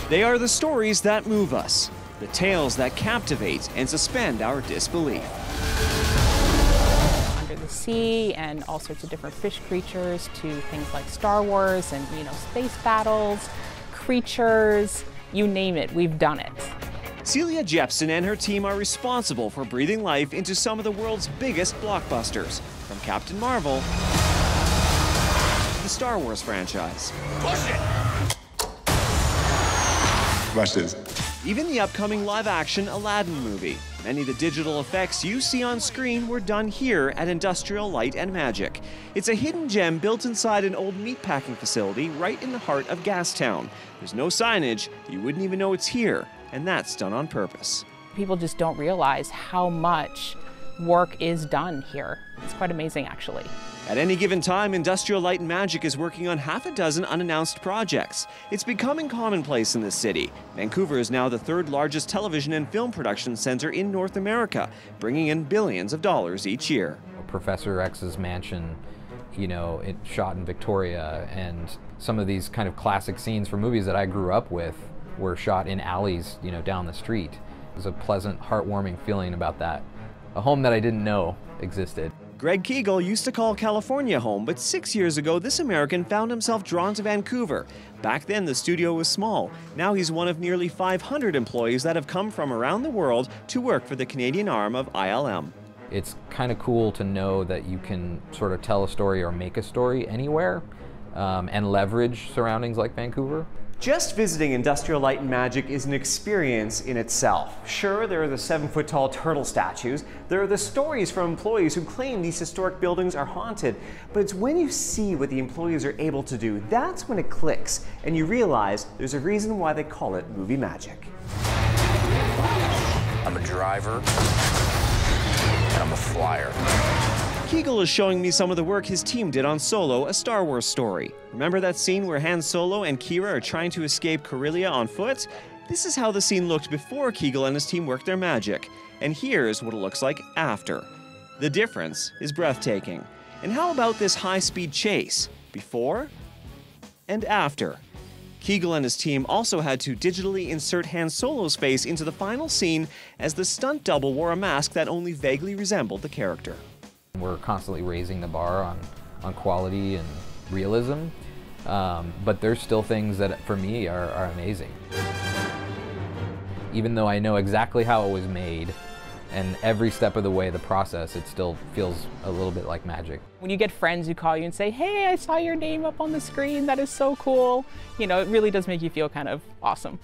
They are the stories that move us, the tales that captivate and suspend our disbelief. Under the sea and all sorts of different fish creatures to things like Star Wars and, space battles, creatures, you name it, we've done it. Celia Jepson and her team are responsible for breathing life into some of the world's biggest blockbusters, from Captain Marvel to the Star Wars franchise. Push it! Watch this. Even the upcoming live-action Aladdin movie. Many of the digital effects you see on screen were done here at Industrial Light and Magic. It's a hidden gem built inside an old meatpacking facility right in the heart of Gastown. There's no signage, you wouldn't even know it's here, and that's done on purpose. People just don't realize how much work is done here. It's quite amazing, actually. At any given time, Industrial Light and Magic is working on half a dozen unannounced projects. It's becoming commonplace in this city. Vancouver is now the third largest television and film production center in North America, bringing in billions of dollars each year. Professor X's mansion, it shot in Victoria, and some of these kind of classic scenes from movies that I grew up with were shot in alleys, down the street. There's a pleasant, heartwarming feeling about that. A home that I didn't know existed. Greg Kegel used to call California home, but 6 years ago, this American found himself drawn to Vancouver. Back then, the studio was small. Now he's one of nearly 500 employees that have come from around the world to work for the Canadian arm of ILM. It's kind of cool to know that you can sort of tell a story or make a story anywhere and leverage surroundings like Vancouver. Just visiting Industrial Light and Magic is an experience in itself. Sure, there are the 7-foot-tall turtle statues. There are the stories from employees who claim these historic buildings are haunted. But it's when you see what the employees are able to do, that's when it clicks, and you realize there's a reason why they call it movie magic. I'm a driver, and I'm a flyer. Kegel is showing me some of the work his team did on Solo, a Star Wars story. Remember that scene where Han Solo and Kira are trying to escape Corellia on foot? This is how the scene looked before Kegel and his team worked their magic. And here's what it looks like after. The difference is breathtaking. And how about this high-speed chase? Before and after. Kegel and his team also had to digitally insert Han Solo's face into the final scene, as the stunt double wore a mask that only vaguely resembled the character. We're constantly raising the bar on quality and realism, but there's still things that, for me, are amazing. Even though I know exactly how it was made, and every step of the way, the process, it still feels a little bit like magic. When you get friends who call you and say, hey, I saw your name up on the screen, that is so cool, it really does make you feel kind of awesome.